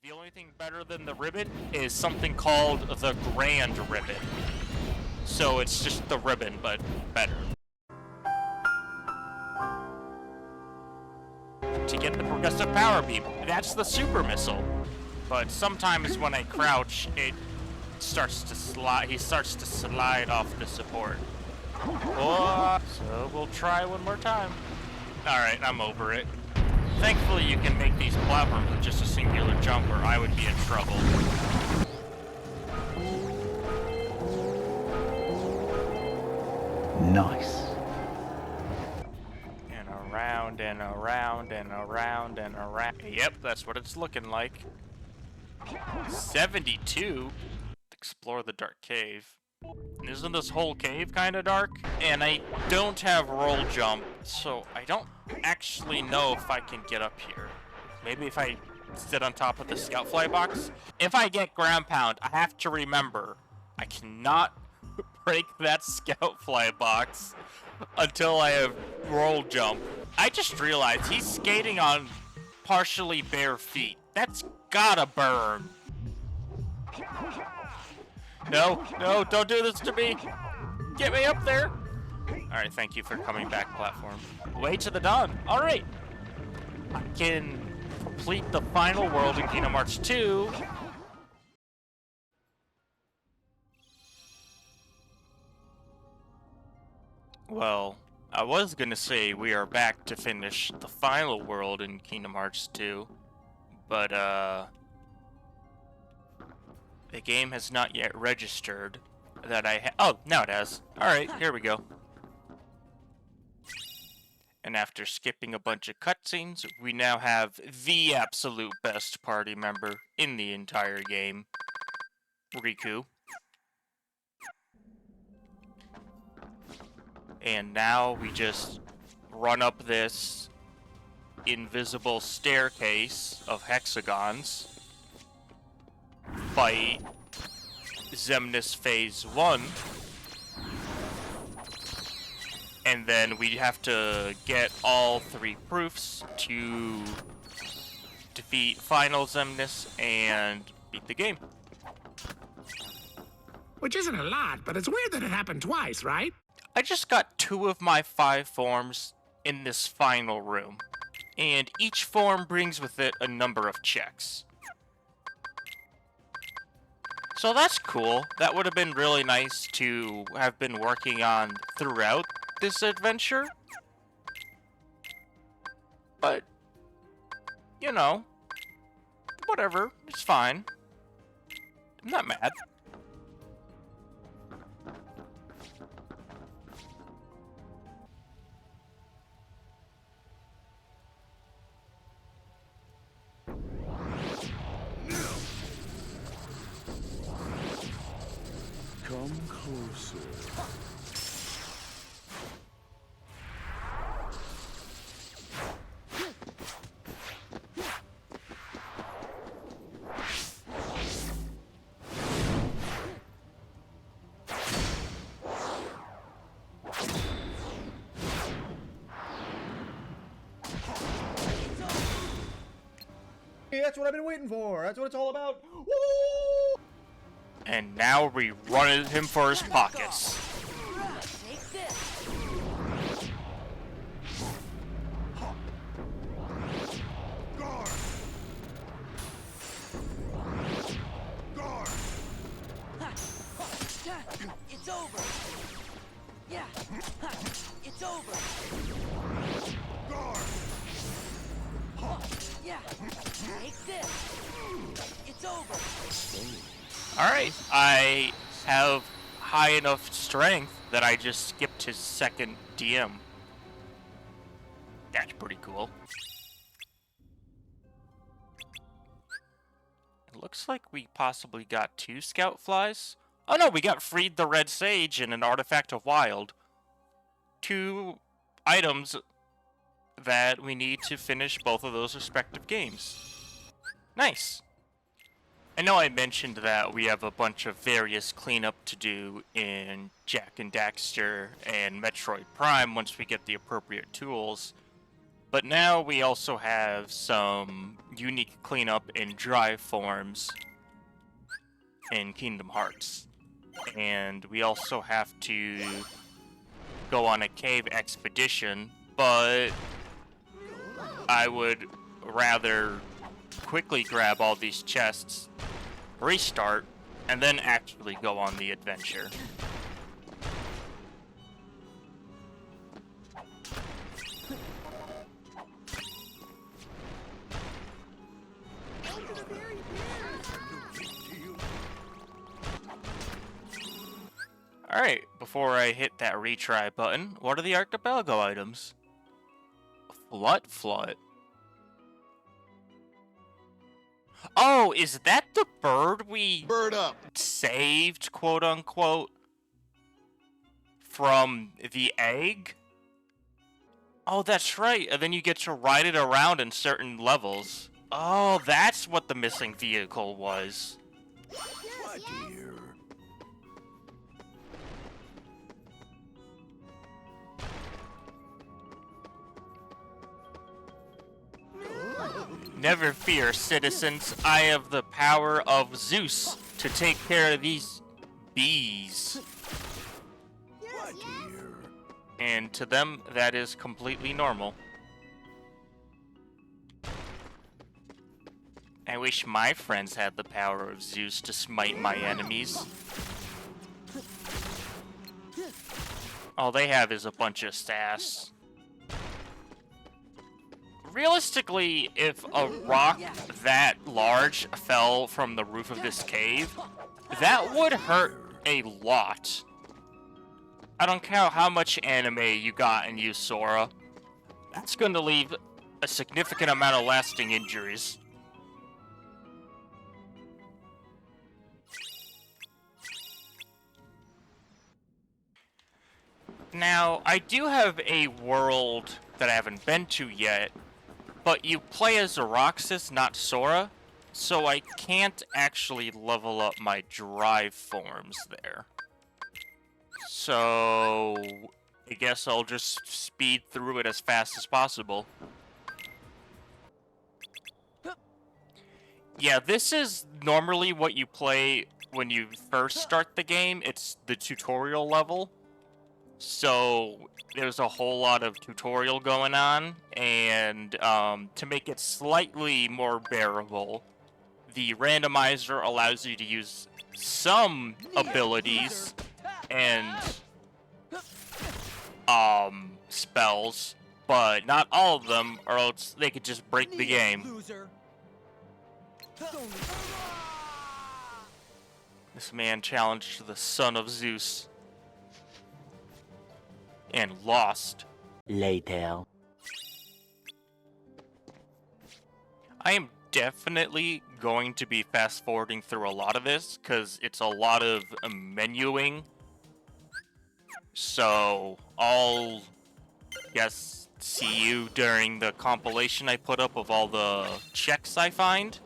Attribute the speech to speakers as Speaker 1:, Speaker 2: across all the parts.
Speaker 1: The only thing better than the ribbon is something called the Grand Ribbon. So it's just the ribbon, but better. To get the progressive power beam, that's the super missile. But sometimes when I crouch, it starts to slide. He starts to slide off the support. Oh, so we'll try one more time. All right, I'm over it. Thankfully, you can make these platforms with just a singular jump, or I would be in trouble.
Speaker 2: Nice.
Speaker 1: And around and around and around and around. Yep, that's what it's looking like. 72? Explore the dark cave. Isn't this whole cave kind of dark? And I don't have roll jump, so I don't actually know if I can get up here. Maybe if I sit on top of the scout fly box? If I get ground pound, I have to remember I cannot break that scout fly box until I have roll jump. I just realized he's skating on partially bare feet. That's gotta burn. No, no, don't do this to me. Get me up there. All right, thank you for coming back, platform. Way to the dawn. All right. I can complete the final world in Kingdom Hearts 2. Well, I was gonna say we are back to finish the final world in Kingdom Hearts 2, but the game has not yet registered that I oh, now it has. Alright, here we go. And after skipping a bunch of cutscenes, we now have the absolute best party member in the entire game, Riku. And now we just run up this invisible staircase of hexagons, fight Xemnas Phase 1, and then we have to get all 3 proofs to defeat Final Xemnas and beat the game.
Speaker 3: Which isn't a lot, but it's weird that it happened twice, right?
Speaker 1: I just got 2 of my 5 forms in this final room, and each form brings with it a number of checks. So that's cool. That would have been really nice to have been working on throughout this adventure. But, you know, whatever, it's fine. I'm not mad.
Speaker 4: Come closer.
Speaker 5: That's what I've been waiting for. That's what it's all about. Woo!
Speaker 1: And now we run at him for his pockets.
Speaker 6: Take this.
Speaker 4: Guard! Guard!
Speaker 6: It's over. Yeah. It's over.
Speaker 4: Guard!
Speaker 6: Yeah. Take this. It's over.
Speaker 1: Alright, I have high enough strength that I just skipped his second DM. That's pretty cool. It looks like we possibly got 2 scout flies. Oh no, we got Freed the Red Sage and an Artifact of Wild. 2 items that we need to finish both of those respective games. Nice. I know I mentioned that we have a bunch of various cleanup to do in Jak and Daxter and Metroid Prime once we get the appropriate tools, But now we also have some unique cleanup in dry forms in Kingdom Hearts. And we also have to go on a cave expedition, but I would rather quickly grab all these chests, restart, and then actually go on the adventure. Alright, before I hit that retry button, what are the Archipelago items? Flut. Oh, is that the bird we
Speaker 4: Bird up.
Speaker 1: saved, quote unquote, from the egg? Oh, that's right, and then you get to ride it around in certain levels. Oh, that's what the missing vehicle was.
Speaker 4: What here?
Speaker 1: Never fear, citizens. I have the power of Zeus to take care of these bees.
Speaker 4: What here?
Speaker 1: And to them, that is completely normal. I wish my friends had the power of Zeus to smite my enemies. All they have is a bunch of sass. Realistically, if a rock that large fell from the roof of this cave, that would hurt a lot. I don't care how much anime you got in you, Sora. That's going to leave a significant amount of lasting injuries. Now, I do have a world that I haven't been to yet, but you play as Roxas, not Sora, so I can't actually level up my drive forms there. So I guess I'll just speed through it as fast as possible. Yeah, this is normally what you play when you first start the game. It's the tutorial level. So there's a whole lot of tutorial going on, and to make it slightly more bearable, the randomizer allows you to use some abilities and spells, but not all of them, or else they could just break the game. This man challenged the son of Zeus and lost.
Speaker 2: Later.
Speaker 1: I am definitely going to be fast forwarding through a lot of this because it's a lot of menuing. So I'll guess see you during the compilation I put up of all the checks I find.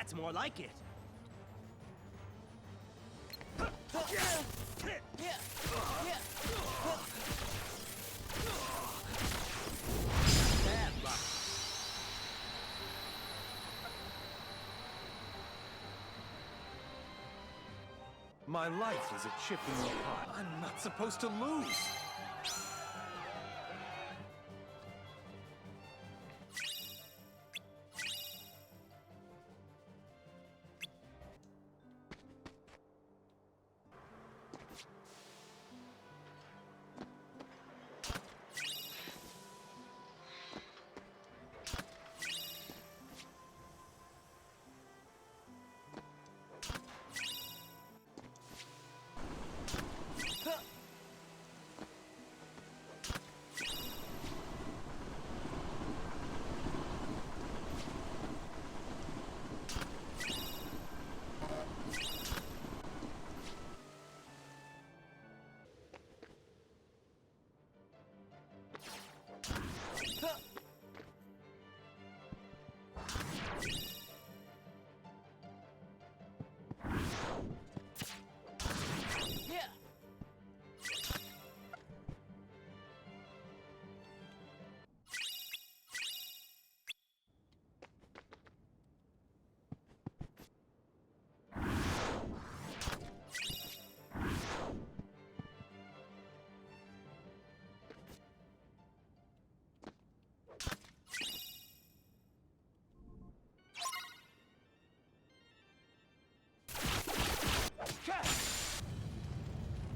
Speaker 6: That's more like it. Bad luck.
Speaker 2: My life is a chip in the pot. I'm not supposed to lose.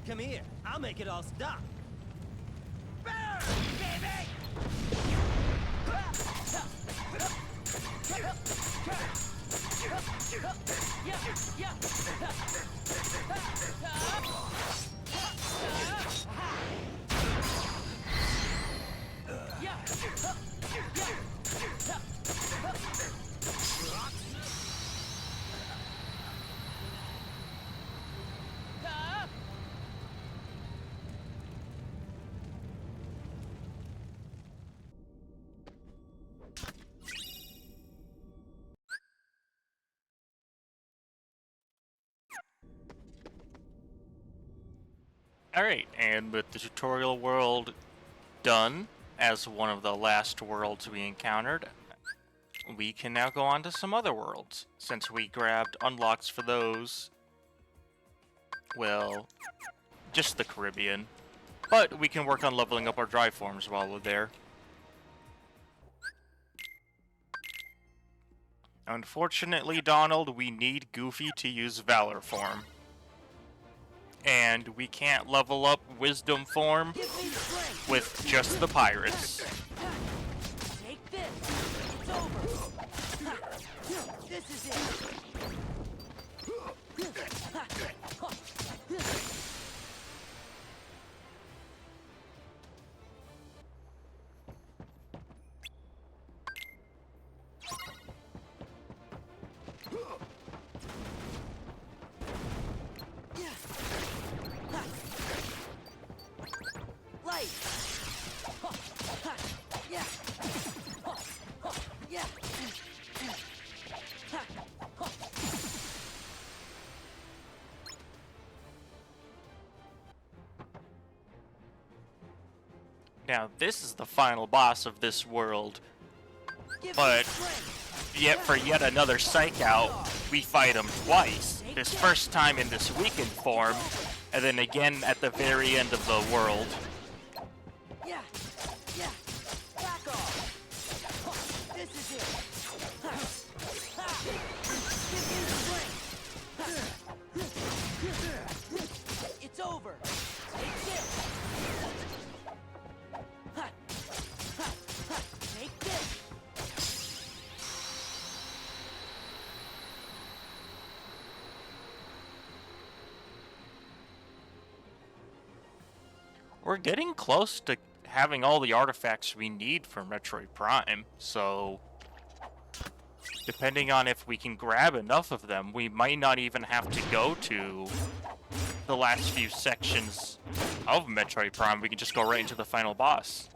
Speaker 6: Come here, I'll make it all stop. Burn, baby!
Speaker 1: Alright, and with the tutorial world done as one of the last worlds we encountered, we can now go on to some other worlds. Since we grabbed unlocks for those, well, just the Caribbean. But we can work on leveling up our drive forms while we're there. Unfortunately, Donald, we need Goofy to use Valor form. And we can't level up Wisdom form with just the pirates.
Speaker 6: Take this. It's over. This is it. Light. Yeah. Yeah.
Speaker 1: Now, this is the final boss of this world, but for yet another psych out, we fight him twice. This first time in this weakened form, and then again at the very end of the world.
Speaker 6: Yeah. Yeah. Back off. This is it. Give me strength. It's over. Take this. Take this.
Speaker 1: We're getting close to having all the artifacts we need for Metroid Prime, so depending on if we can grab enough of them, we might not even have to go to the last few sections of Metroid Prime. We can just go right into the final boss.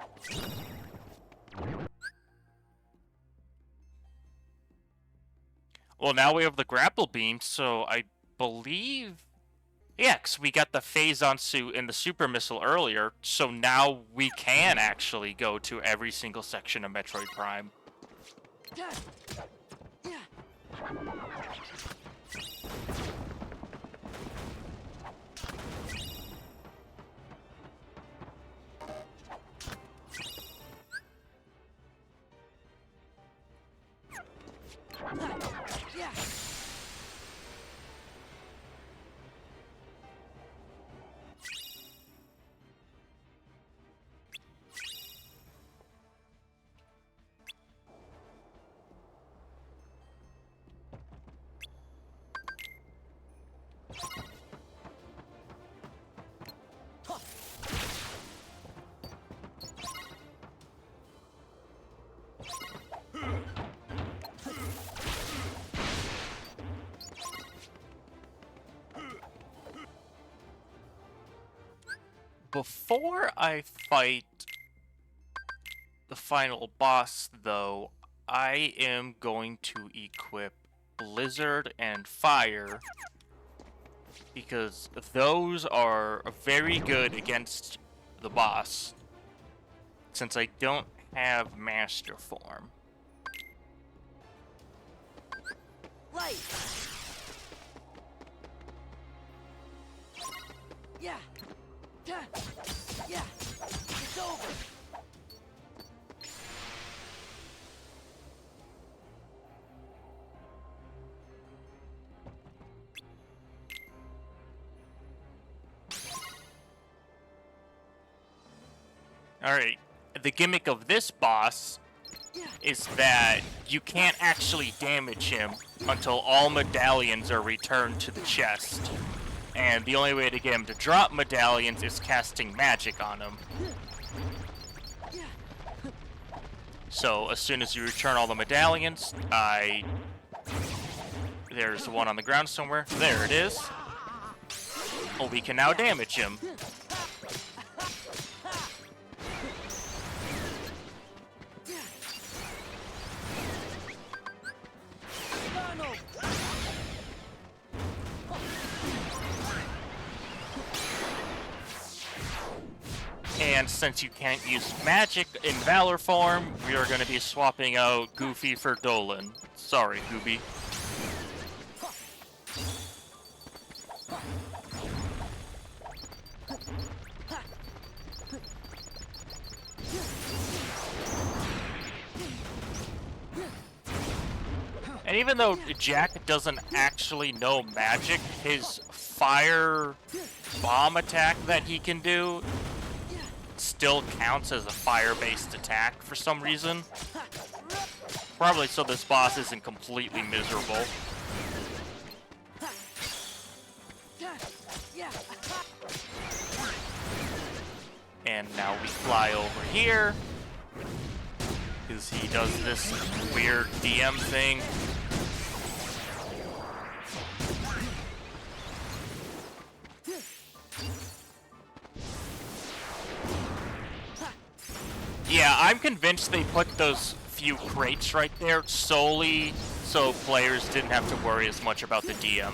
Speaker 1: Well, now we have the grapple beam, so I believe... Yeah, 'cause we got the phazon suit and the super missile earlier, so now we can actually go to every single section of Metroid Prime. Before I fight the final boss, though, I am going to equip Blizzard and Fire, because those are very good against the boss, since I don't have Master Form.
Speaker 6: Light. Yeah. Yeah. It's over.
Speaker 1: Alright, the gimmick of this boss is that you can't actually damage him until all medallions are returned to the chest. And the only way to get him to drop medallions is casting magic on him. So, as soon as you return all the medallions, there's one on the ground somewhere. There it is. Oh, we can now damage him. And since you can't use magic in Valor form, we are going to be swapping out Goofy for Dolan. Sorry, Gooby. And even though Jak doesn't actually know magic, his fire bomb attack that he can do still counts as a fire-based attack for some reason. Probably so this boss isn't completely miserable. And now we fly over here, because he does this weird DM thing. Yeah, I'm convinced they put those few crates right there solely so players didn't have to worry as much about the DM.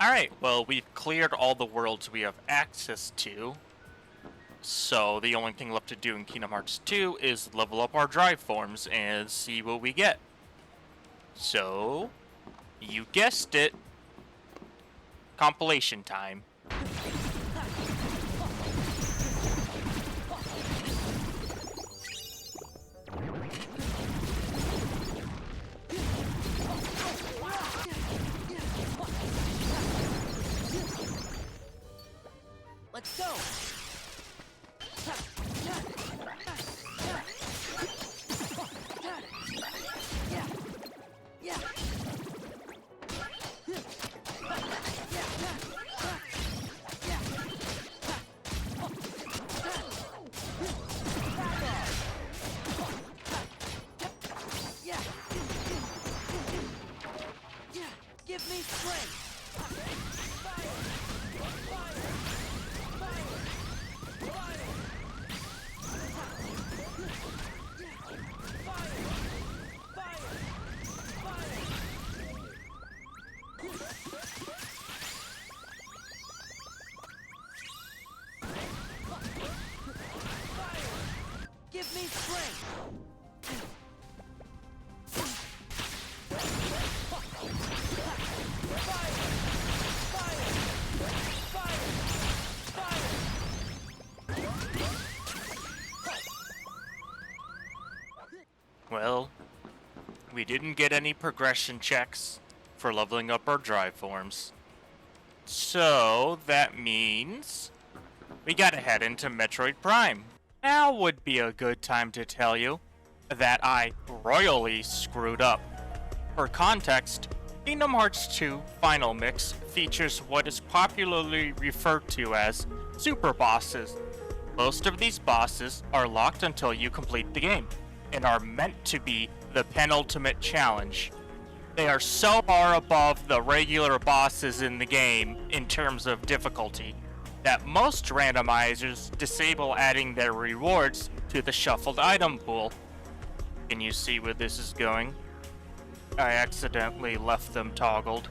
Speaker 1: Alright, well, we've cleared all the worlds we have access to. So the only thing left to do in Kingdom Hearts 2 is level up our drive forms and see what we get. So, you guessed it, compilation time.
Speaker 6: Let's go. Give me strength. Give me strength.
Speaker 1: Well, we didn't get any progression checks for leveling up our drive forms. So, that means we gotta head into Metroid Prime. Now would be a good time to tell you that I royally screwed up. For context, Kingdom Hearts 2 Final Mix features what is popularly referred to as super bosses. Most of these bosses are locked until you complete the game, and are meant to be the penultimate challenge. They are so far above the regular bosses in the game in terms of difficulty that most randomizers disable adding their rewards to the shuffled item pool. Can you see where this is going? I accidentally left them toggled.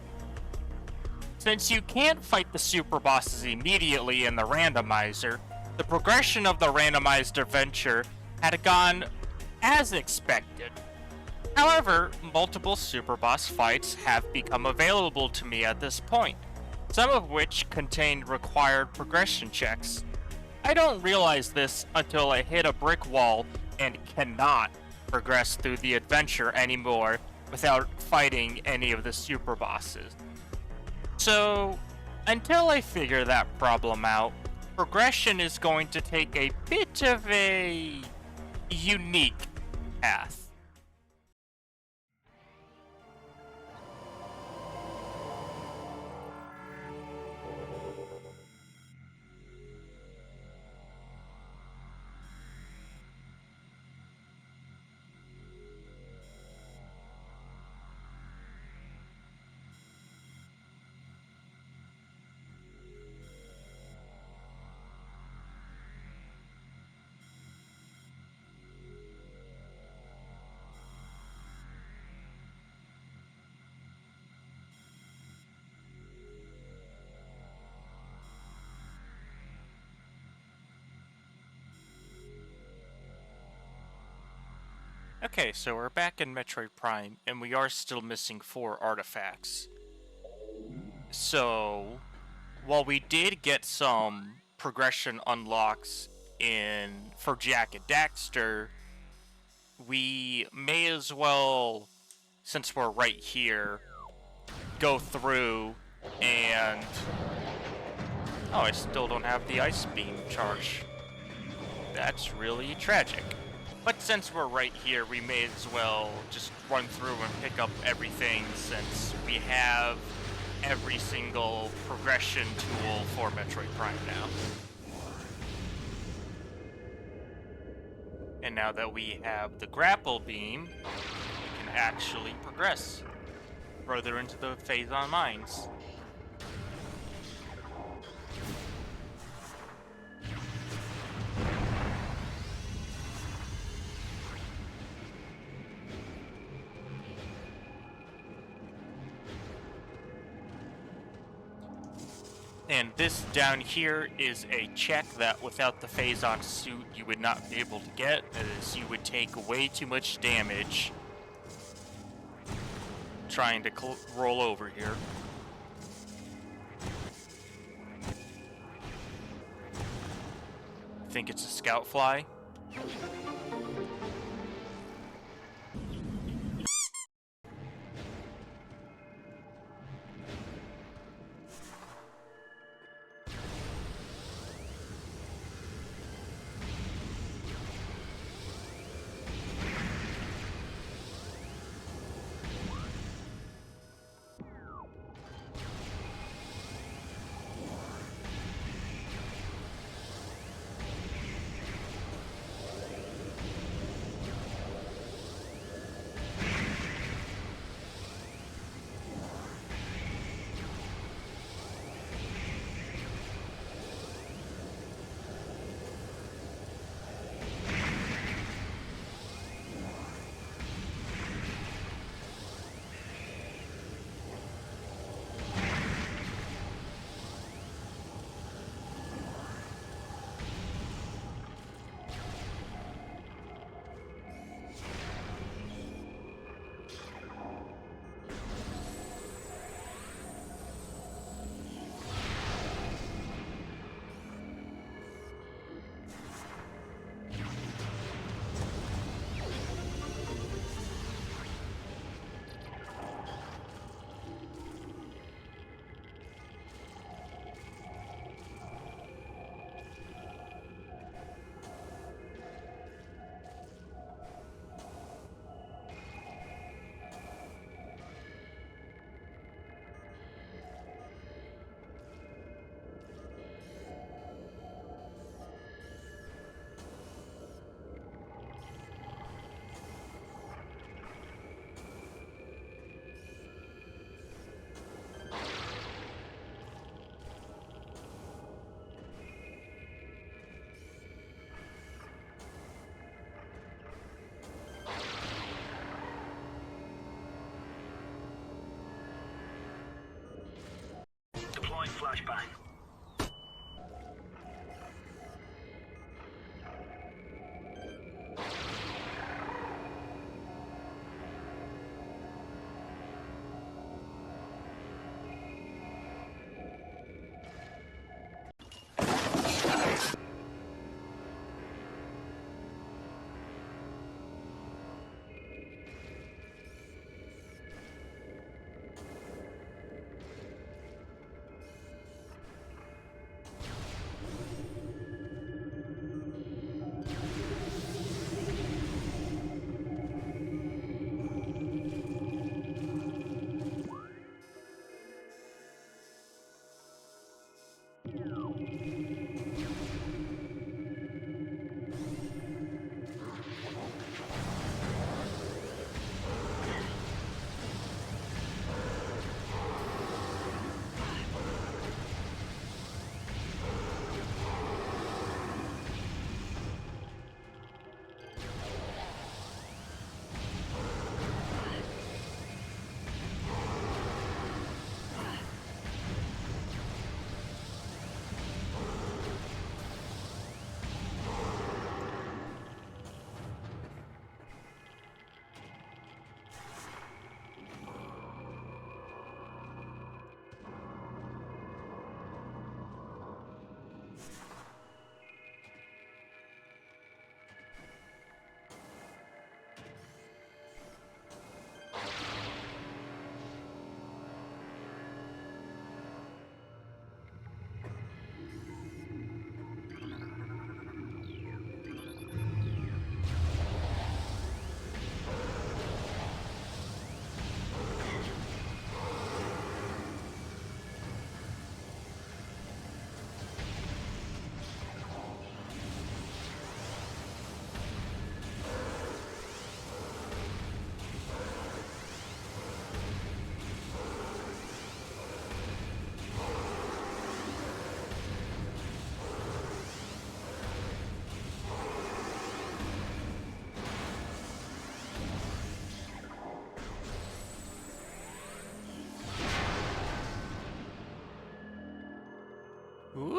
Speaker 1: Since you can't fight the super bosses immediately in the randomizer, the progression of the randomized adventure had gone as expected. However, multiple super boss fights have become available to me at this point, some of which contained required progression checks. I don't realize this until I hit a brick wall and cannot progress through the adventure anymore without fighting any of the super bosses. So, until I figure that problem out, progression is going to take a bit of a unique path. Okay, so we're back in Metroid Prime, and we are still missing 4 artifacts. So, while we did get some progression unlocks for Jak and Daxter, we may as well, since we're right here, go through and... Oh, I still don't have the ice beam charge. That's really tragic. But since we're right here, we may as well just run through and pick up everything, since we have every single progression tool for Metroid Prime now. And now that we have the grapple beam, we can actually progress further into the Phazon Mines. And this down here is a check that without the Phasok suit you would not be able to get, as you would take way too much damage trying to roll over here. I think it's a scout fly.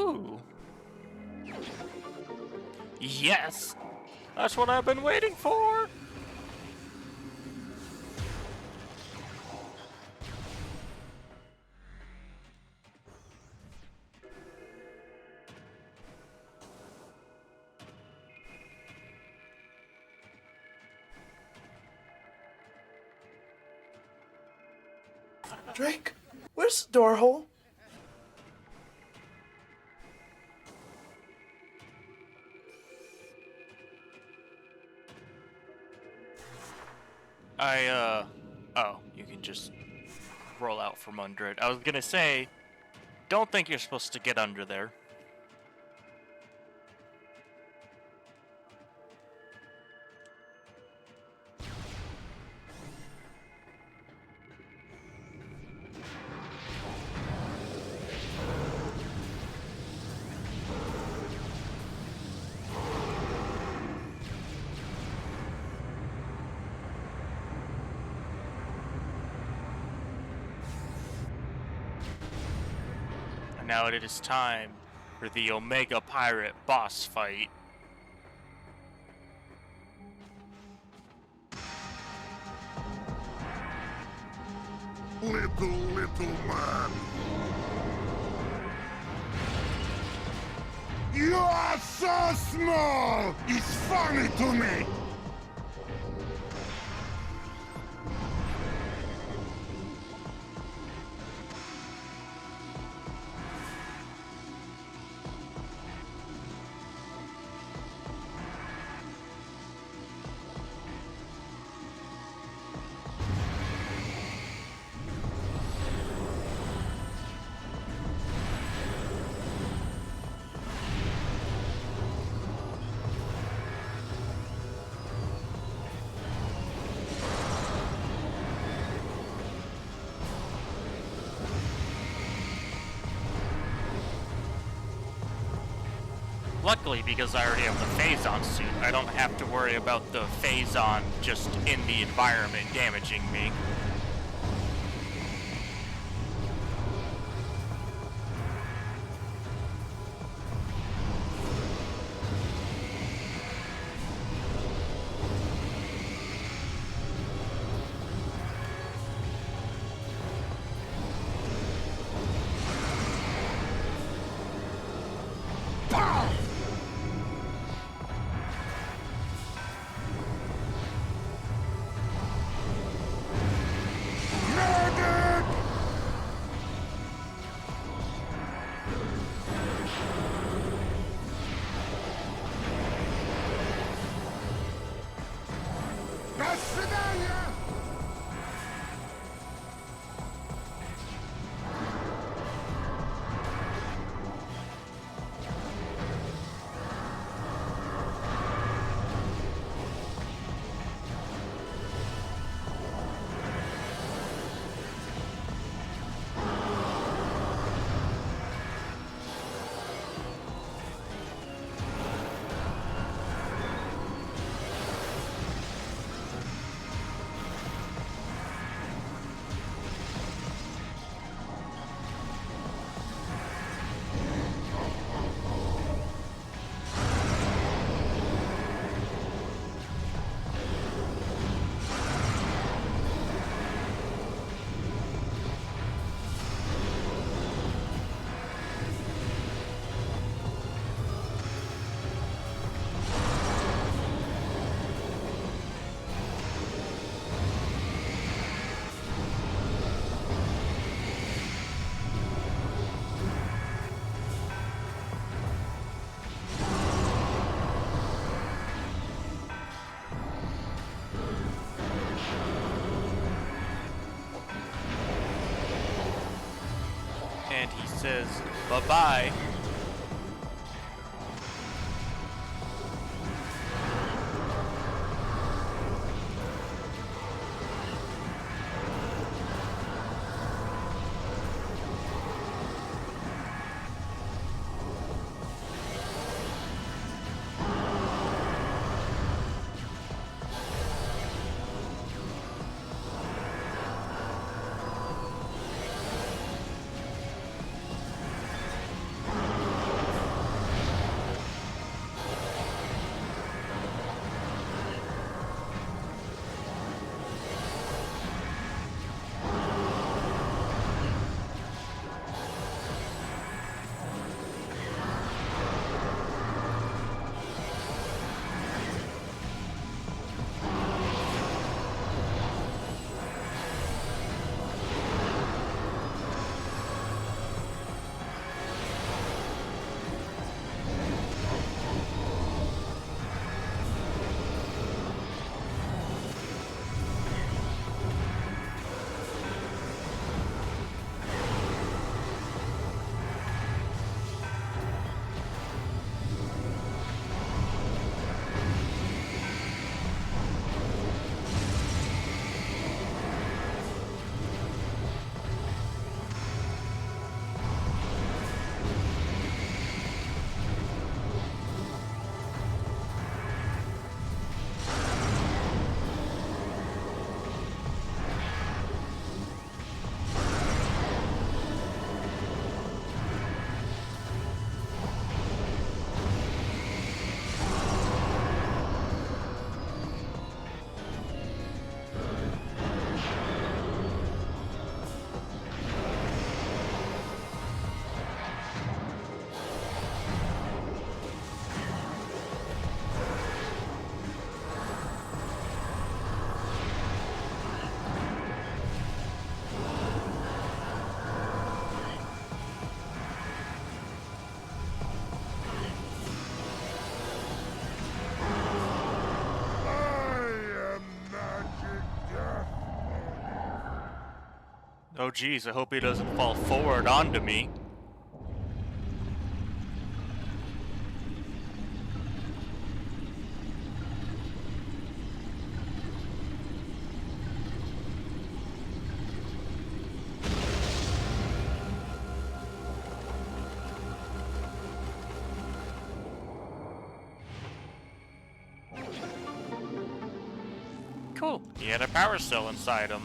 Speaker 1: Ooh. Yes! That's what I've been waiting for!
Speaker 7: Drake, where's the door hole?
Speaker 1: Oh, you can just roll out from under it. I was gonna say, don't think you're supposed to get under there. And now it is time for the Omega Pirate boss fight.
Speaker 4: Little man. You are so small! It's funny to me!
Speaker 1: Luckily, because I already have the Phazon suit, I don't have to worry about the Phazon just in the environment damaging me. And he says, bye-bye. geez, I hope he doesn't fall forward onto me. Cool. He had a power cell inside him.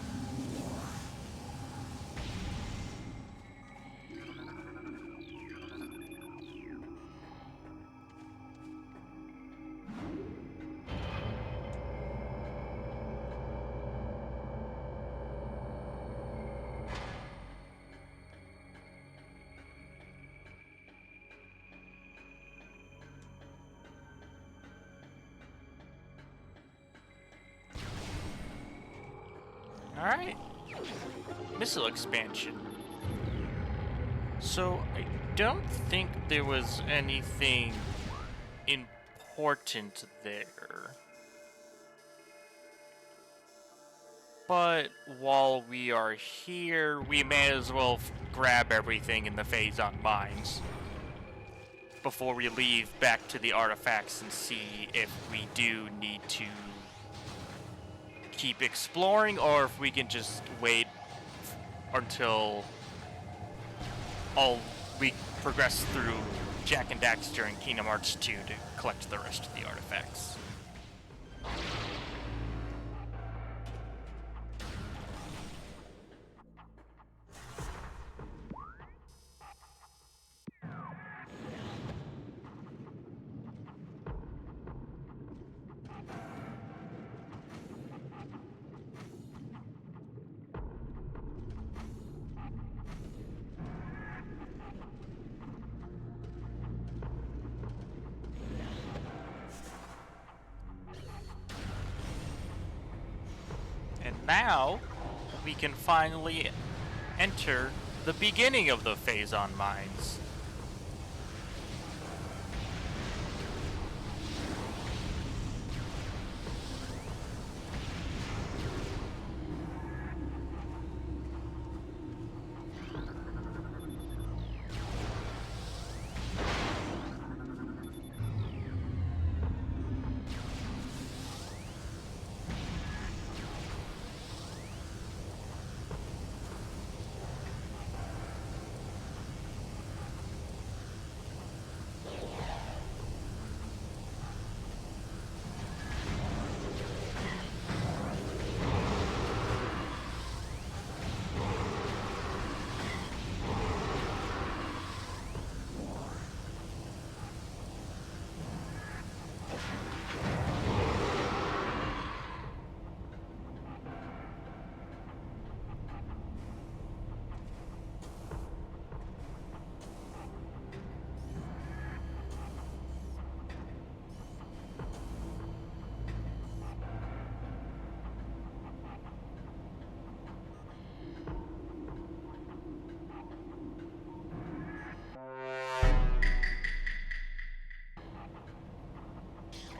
Speaker 1: Alright. Missile expansion. So, I don't think there was anything important there. But while we are here, we may as well grab everything in the Phazon mines before we leave back to the artifacts and see if we do need to keep exploring, or if we can just wait until we progress through Jak and Daxter and Kingdom Hearts 2 to collect the rest of the artifacts. And now, we can finally enter the beginning of the Phazon mines.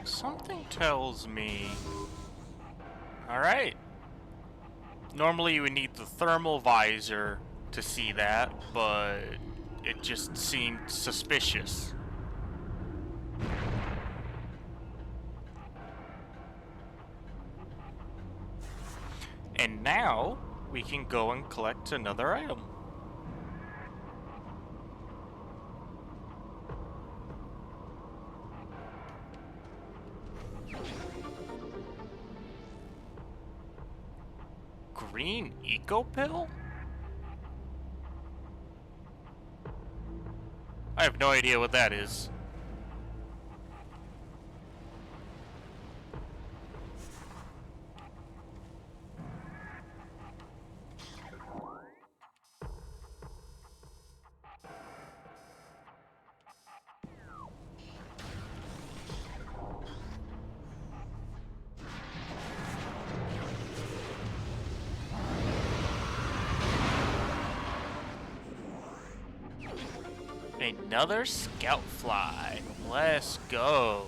Speaker 1: Something tells me... Alright. Normally you would need the thermal visor to see that, but it just seemed suspicious. And now, we can go and collect another item. Green Eco Pill? I have no idea what that is. Another scout fly. Let's go.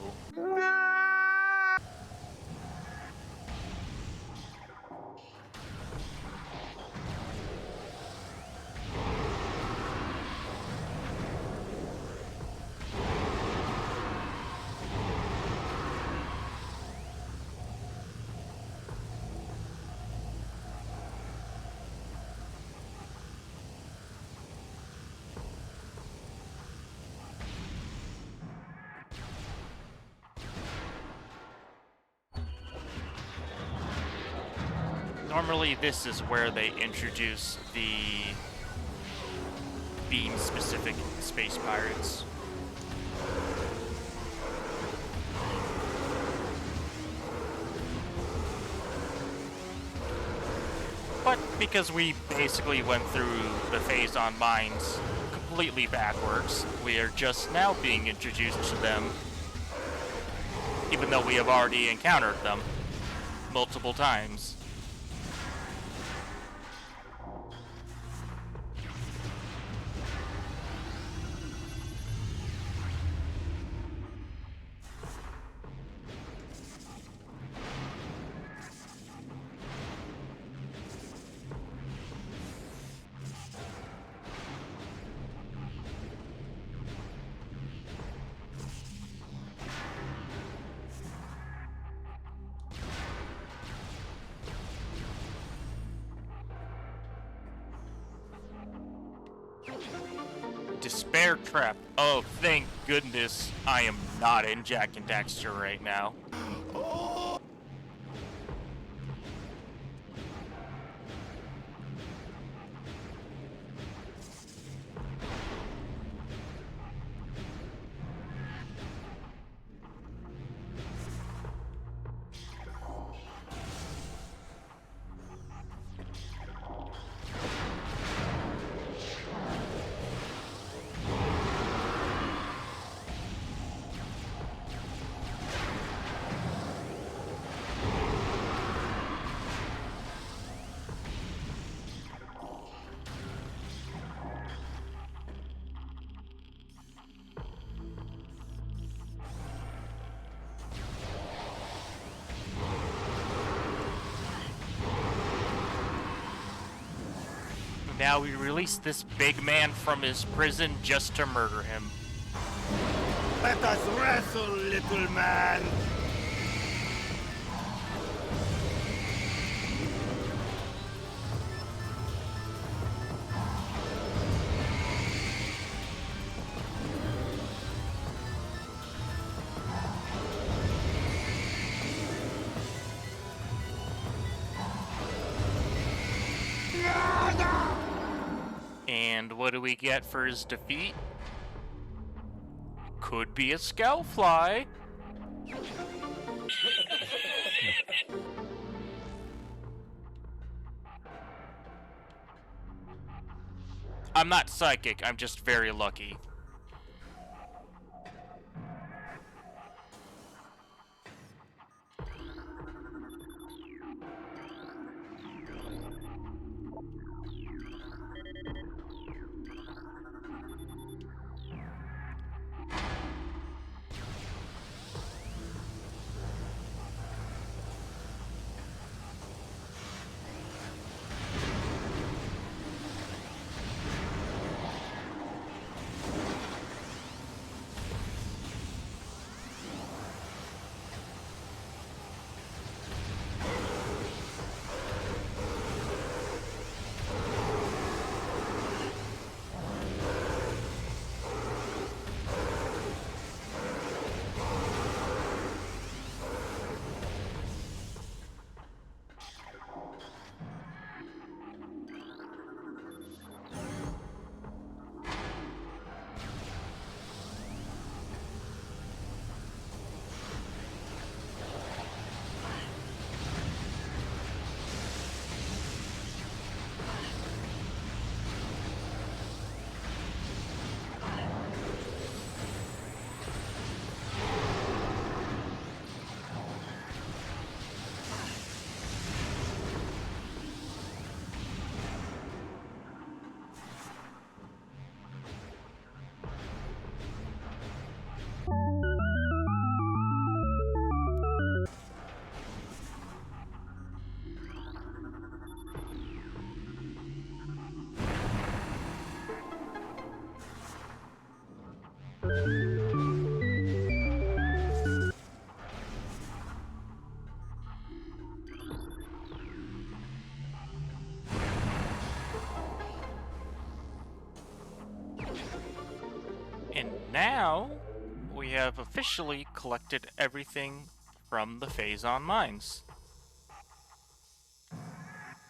Speaker 1: Normally, this is where they introduce the beam-specific space pirates. But because we basically went through the phase on mines completely backwards, we are just now being introduced to them, even though we have already encountered them multiple times. Despair Trap. Oh, thank goodness I am not in Jak and Daxter right now. Now we release this big man from his prison just to murder him.
Speaker 4: Let us wrestle, little man!
Speaker 1: And what do we get for his defeat? Could be a Scalefly. I'm not psychic, I'm just very lucky. And now, we have officially collected everything from the Phazon Mines.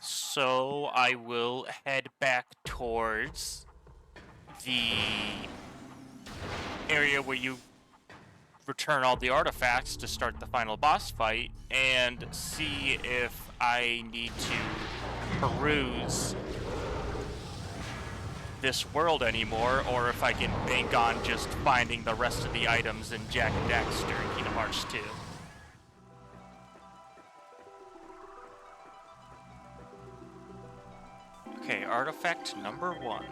Speaker 1: So I will head back towards the area where you return all the artifacts to start the final boss fight and see if I need to peruse this world anymore, or if I can bank on just finding the rest of the items in Jak and Daxter and Kingdom Hearts 2. Okay, artifact number 1.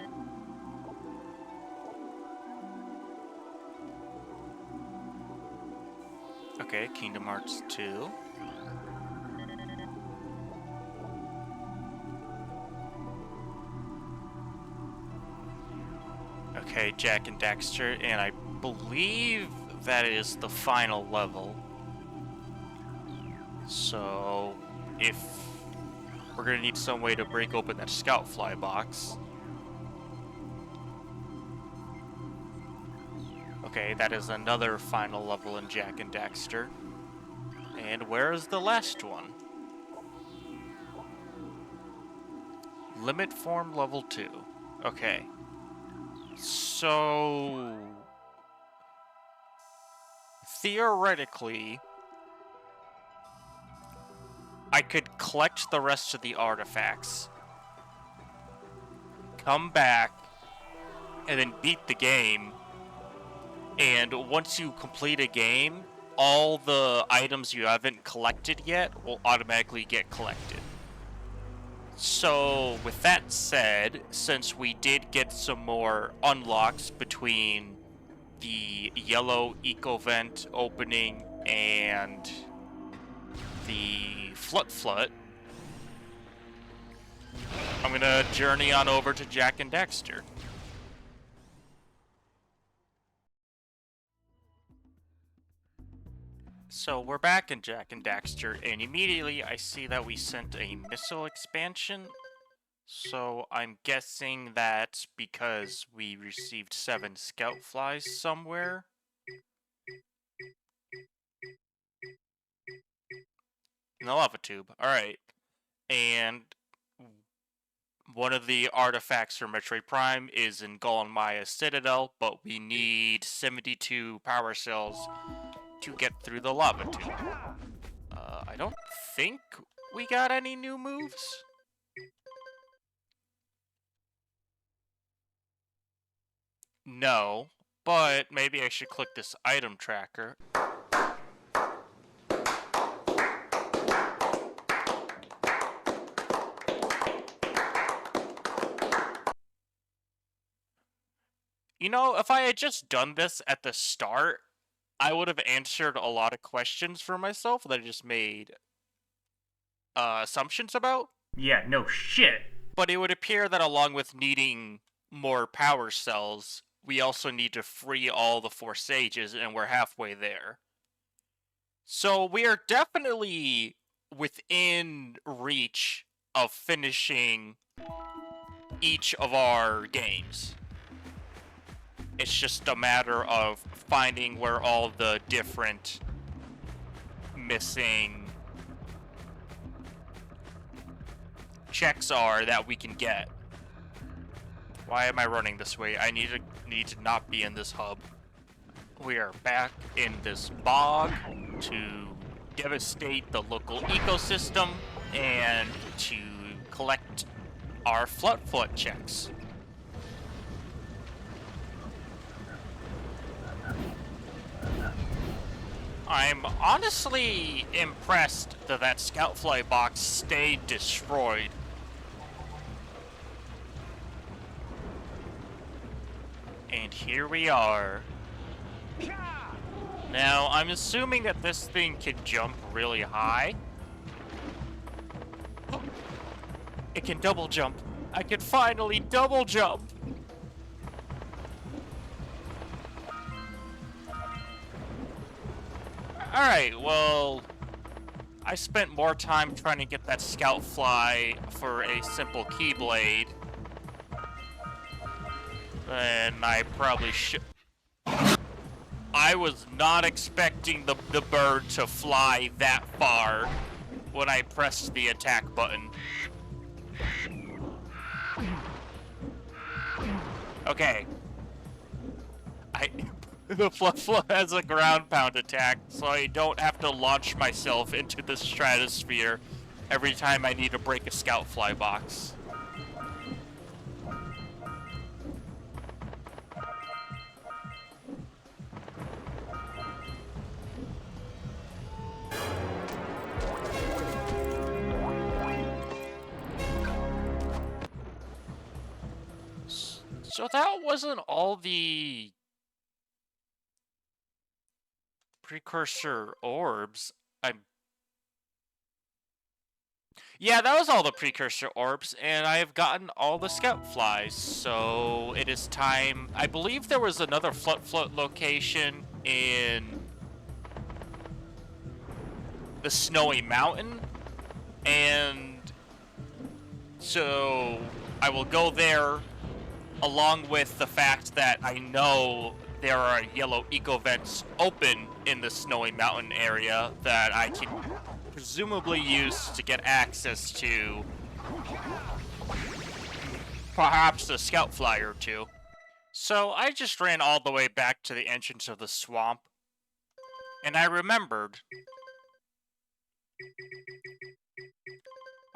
Speaker 1: Okay, Kingdom Hearts 2. Okay, Jak and Daxter, and I believe that is the final level. So, if we're gonna need some way to break open that scout fly box. Okay, that is another final level in Jak and Daxter. And where is the last one? Limit form level 2. Okay. So theoretically, I could collect the rest of the artifacts, come back, and then beat the game. And once you complete a game, all the items you haven't collected yet will automatically get collected. So, with that said, since we did get some more unlocks between the yellow eco vent opening and the Flut, I'm gonna journey on over to Jak and Daxter. So we're back in Jak and Daxter, and immediately I see that we sent a missile expansion. So I'm guessing that's because we received 7 scout flies somewhere. In the lava tube. Alright. And one of the artifacts for Metroid Prime is in Golem Maya's Citadel, but we need 72 power cells to get through the lava tube. I don't think we got any new moves. No, but maybe I should click this item tracker. You know, if I had just done this at the start, I would have answered a lot of questions for myself that I just made assumptions about.
Speaker 8: Yeah, no shit.
Speaker 1: But it would appear that along with needing more power cells, we also need to free all the 4 sages, and we're halfway there. So we are definitely within reach of finishing each of our games. It's just a matter of finding where all the different missing checks are that we can get. Why am I running this way? I need to not be in this hub. We are back in this bog to devastate the local ecosystem and to collect our Flut checks. I'm honestly impressed that that Scoutfly box stayed destroyed. And here we are. Now, I'm assuming that this thing can jump really high. It can double jump. I can finally double jump! Alright, well, I spent more time trying to get that scout fly for a simple keyblade than I probably should. I was not expecting the bird to fly that far when I pressed the attack button. Okay. The Fluff has a ground pound attack, so I don't have to launch myself into the stratosphere every time I need to break a scout fly box. So that wasn't all the precursor orbs. Yeah, that was all the precursor orbs, and I have gotten all the scout flies, so it is time. I believe there was another float location in the Snowy Mountain, and so I will go there along with the fact that I know there are yellow eco vents open in the Snowy Mountain area that I can presumably use to get access to perhaps a scout fly or two. So I just ran all the way back to the entrance of the swamp, and I remembered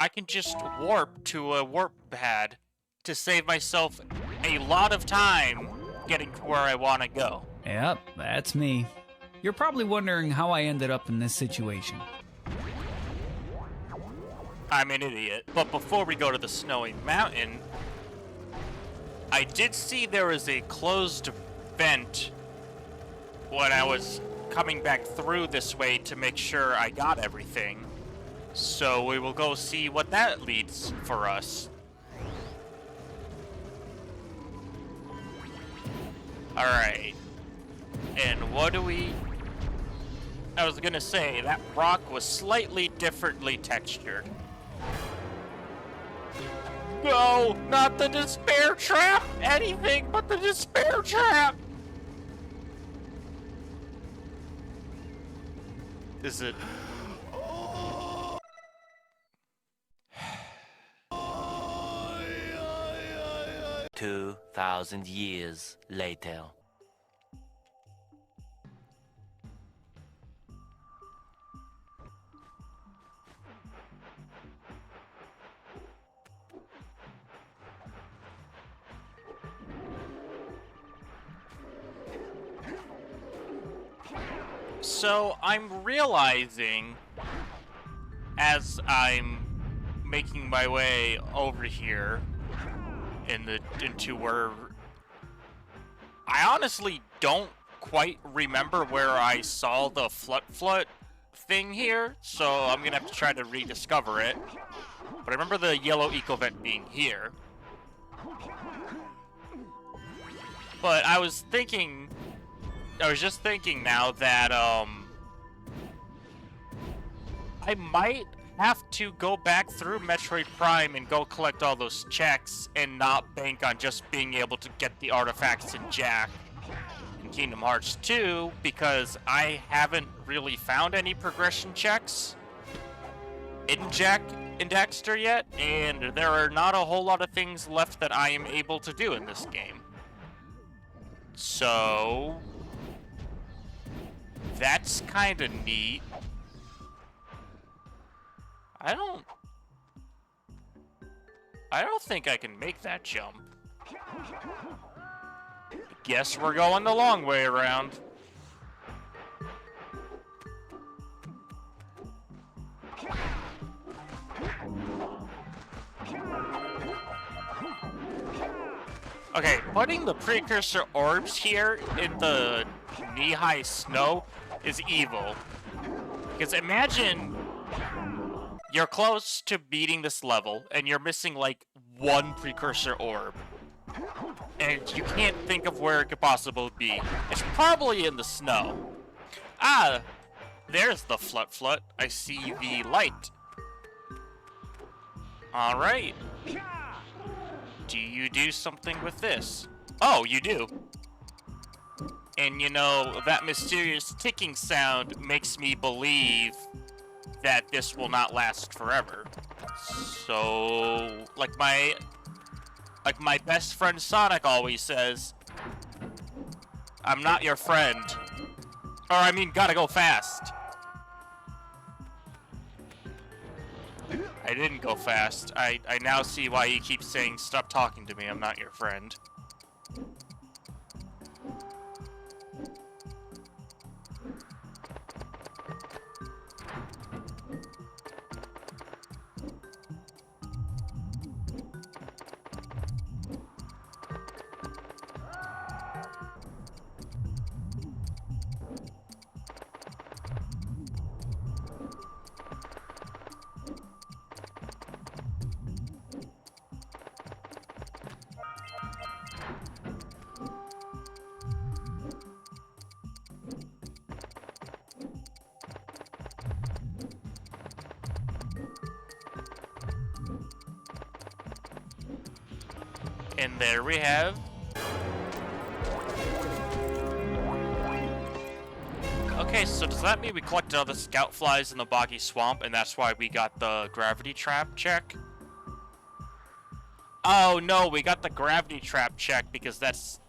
Speaker 1: I can just warp to a warp pad to save myself a lot of time getting to where I want to go.
Speaker 8: Yep, that's me. You're probably wondering how I ended up in this situation.
Speaker 1: I'm an idiot. But before we go to the Snowy Mountain, I did see there was a closed vent when I was coming back through this way to make sure I got everything. So we will go see what that leads for us. Alright. And what do we... I was gonna say, that rock was slightly differently textured. No! Not the despair trap! Anything but the despair trap! Is it...
Speaker 6: 2,000 years later.
Speaker 1: So I'm realizing as I'm making my way over here into where I honestly don't quite remember where I saw the flut thing here, so I'm gonna have to try to rediscover it. But I remember the yellow eco vent being here. But I was just thinking now that I might have to go back through Metroid Prime and go collect all those checks and not bank on just being able to get the artifacts in Jak in Kingdom Hearts 2, because I haven't really found any progression checks in Jak and Daxter yet, and there are not a whole lot of things left that I am able to do in this game. So that's kind of neat. I don't think I can make that jump. Guess we're going the long way around. Okay, putting the precursor orbs here in the knee-high snow is evil. Because imagine you're close to beating this level, and you're missing, like, one precursor orb. And you can't think of where it could possibly be. It's probably in the snow. Ah, there's the flut. I see the light. Alright. Do you do something with this? Oh, you do. And you know, that mysterious ticking sound makes me believe that this will not last forever. So, like, my Like my best friend Sonic always says, I'm not your friend. Or I mean, gotta go fast. I didn't go fast. I now see why he keeps saying, stop talking to me, I'm not your friend. And there we have... Okay, so does that mean we collected all the scout flies in the boggy swamp, and that's why we got the gravity trap check? Oh no, we got the gravity trap check because that's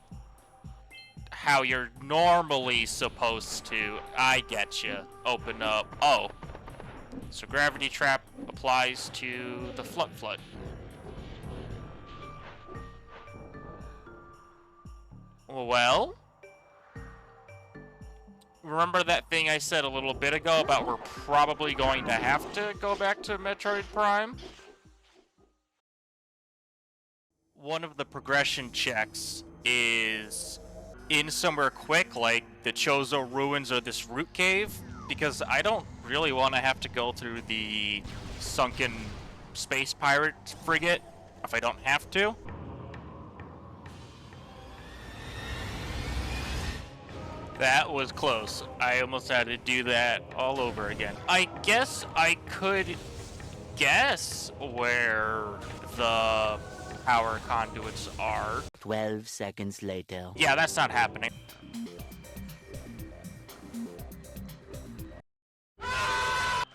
Speaker 1: how you're normally supposed to. I get you. Open up. Oh. So gravity trap applies to the flood. Well, remember that thing I said a little bit ago about we're probably going to have to go back to Metroid Prime? One of the progression checks is in somewhere quick, like the Chozo ruins or this root cave, because I don't really want to have to go through the sunken space pirate frigate if I don't have to. That was close. I almost had to do that all over again. I guess I could guess where the power conduits are.
Speaker 6: 12 seconds later.
Speaker 1: Yeah, that's not happening.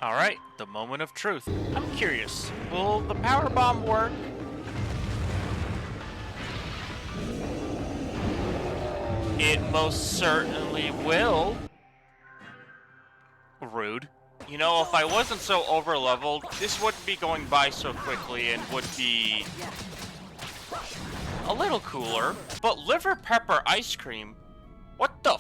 Speaker 1: Alright, the moment of truth. I'm curious, will the power bomb work? It most certainly will. Rude. You know, if I wasn't so over-leveled, this wouldn't be going by so quickly and would be a little cooler. But liver pepper ice cream? What the